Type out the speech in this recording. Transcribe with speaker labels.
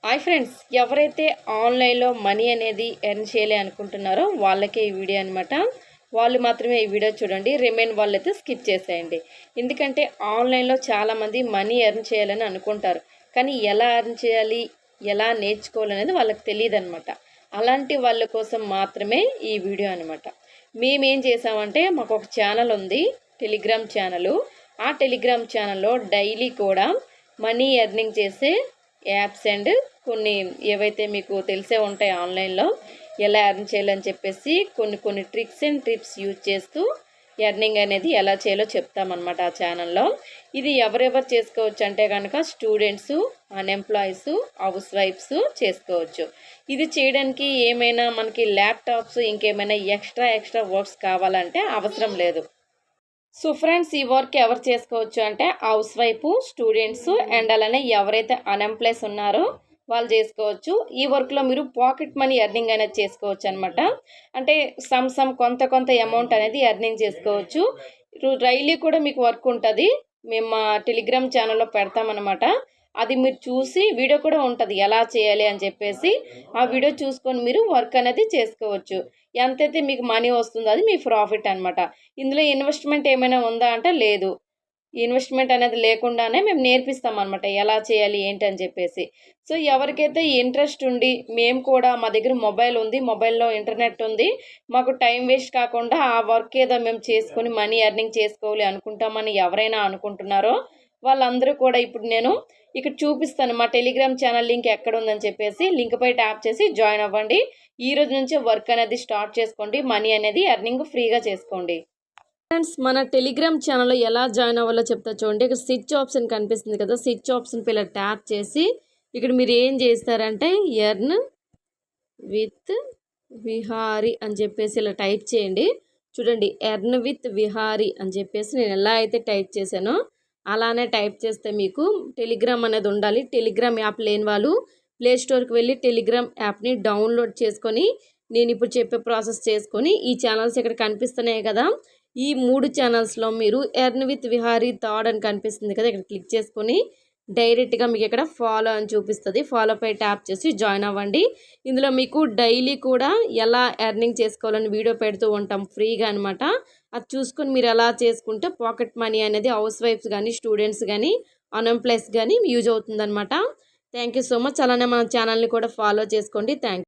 Speaker 1: Hi friends, ఎవరైతే ఆన్లైన్లో money అనేది ఎర్న్ చేయాలి అనుకుంటున్నారో వాళ్ళకే ఈ వీడియో అనమాట. వాళ్ళు మాత్రమే ఈ వీడియో చూడండి, రిమైన్ వాళ్ళైతే స్కిప్ చేసేయండి. ఎందుకంటే ఆన్లైన్లో చాలామంది మనీ ఎర్న్ చేయాలని అనుకుంటారు, కానీ ఎలా ఎర్న్ చేయాలి, ఎలా నేర్చుకోవాలనేది వాళ్ళకి తెలియదు అనమాట. అలాంటి వాళ్ళ కోసం మాత్రమే ఈ వీడియో అనమాట. మేమేం చేసామంటే, మాకు ఒక ఛానల్ ఉంది, టెలిగ్రామ్ ఛానల్. ఆ టెలిగ్రామ్ ఛానల్లో డైలీ కూడా మనీ ఎర్నింగ్ చేసే యాప్స్ అండ్ కొన్ని ఏవైతే మీకు తెలిసే ఉంటాయి ఆన్లైన్లో ఎలా ఎర్న్ చేయాలని చెప్పేసి కొన్ని ట్రిక్స్ అండ్ టిప్స్ యూజ్ చేస్తూ ఎర్నింగ్ అనేది ఎలా చేయాలో చెప్తామన్నమాట ఆ ఛానల్లో. ఇది ఎవరెవరు చేసుకోవచ్చు అంటే కనుక స్టూడెంట్స్, అన్ఎంప్లాయీస్, హౌస్ వైఫ్స్ చేసుకోవచ్చు. ఇది చేయడానికి ఏమైనా మనకి ల్యాప్టాప్స్ ఇంకేమైనా ఎక్స్ట్రా వర్క్స్ కావాలంటే అవసరం లేదు. సో ఫ్రెండ్స్, ఈ వర్క్ ఎవరు చేసుకోవచ్చు అంటే హౌస్ వైఫ్, స్టూడెంట్స్ అండ్ అలానే ఎవరైతే అన్ఎంప్లాయ్స్ ఉన్నారో వాళ్ళు చేసుకోవచ్చు. ఈ వర్క్లో మీరు పాకెట్ మనీ ఎర్నింగ్ అనేది చేసుకోవచ్చు అనమాట. అంటే కొంత అమౌంట్ అనేది ఎర్నింగ్ చేసుకోవచ్చు. డైలీ కూడా మీకు వర్క్ ఉంటుంది, మేము మా టెలిగ్రామ్ ఛానల్లో పెడతామన్నమాట. అది మీరు చూసి వీడియో కూడా ఉంటుంది ఎలా చేయాలి అని చెప్పేసి, ఆ వీడియో చూసుకొని మీరు వర్క్ అనేది చేసుకోవచ్చు. ఎంతైతే మీకు మనీ వస్తుందో అది మీ ప్రాఫిట్ అనమాట. ఇందులో ఇన్వెస్ట్మెంట్ ఏమైనా ఉందా అంటే లేదు. ఇన్వెస్ట్మెంట్ అనేది లేకుండానే మేము నేర్పిస్తాం అనమాట ఎలా చేయాలి ఏంటి అని చెప్పేసి. సో ఎవరికైతే ఇంట్రెస్ట్ ఉండి, మేము కూడా మా దగ్గర మొబైల్ ఉంది, మొబైల్లో ఇంటర్నెట్ ఉంది, మాకు టైం వేస్ట్ కాకుండా ఆ వర్క్ ఏదో మేము చేసుకొని మనీ ఎర్నింగ్ చేసుకోవాలి అనుకుంటామని ఎవరైనా అనుకుంటున్నారో వాళ్ళందరూ కూడా ఇప్పుడు నేను ఇక్కడ చూపిస్తాను. మా టెలిగ్రామ్ ఛానల్ లింక్ ఎక్కడ ఉందని చెప్పేసి లింక్పై ట్యాప్ చేసి జాయిన్ అవ్వండి. ఈ రోజు నుంచి వర్క్ అనేది స్టార్ట్ చేసుకోండి, మనీ అనేది ఎర్నింగ్ ఫ్రీగా చేసుకోండి. ఫ్రెండ్స్, మన టెలిగ్రామ్ ఛానల్లో ఎలా జాయిన్ అవ్వాలో చెప్తా చూడండి. ఇక్కడ స్విచ్ ఆప్షన్ కనిపిస్తుంది కదా, స్విచ్ ఆప్షన్ పై ఇలా ట్యాప్ చేసి ఇక్కడ మీరు ఏం చేస్తారంటే ఎర్న్ విత్ విహారీ అని చెప్పేసి ఇలా టైప్ చేయండి. చూడంండి, ఎర్న్ విత్ విహారీ అని చెప్పేసి నేను ఎలా అయితే టైప్ చేశానో అలానే టైప్ చేస్తే మీకు టెలిగ్రామ్ అనేది ఉండాలి. టెలిగ్రామ్ యాప్ లేని వాళ్ళు ప్లే స్టోర్కి వెళ్ళి టెలిగ్రామ్ యాప్ని డౌన్లోడ్ చేసుకొని నేను ఇప్పుడు చెప్పే ప్రాసెస్ చేసుకొని ఈ ఛానల్స్ ఇక్కడ కనిపిస్తున్నాయి కదా, ఈ 3 ఛానల్స్లో మీరు ఎర్న్ విత్ విహారీ థర్డ్ అని కనిపిస్తుంది కదా, ఇక్కడ క్లిక్ చేసుకొని డైరెక్ట్గా మీకు ఇక్కడ ఫాలో అని చూపిస్తుంది. ఫాలోపై ట్యాప్ చేసి జాయిన్ అవ్వండి. ఇందులో మీకు డైలీ కూడా ఎలా ఎర్నింగ్ చేసుకోవాలని వీడియో పెడుతూ ఉంటాం ఫ్రీగా అనమాట. అది చూసుకొని మీరు ఎలా చేసుకుంటే పాకెట్ మనీ అనేది హౌస్ వైఫ్స్ కానీ, స్టూడెంట్స్ కానీ, అన్ఎంప్లాయ్స్ కానీ యూజ్ అవుతుందన్నమాట. Thank you so much. అలానే మన ఛానల్ని కూడా ఫాలో చేసుకోండి. థ్యాంక్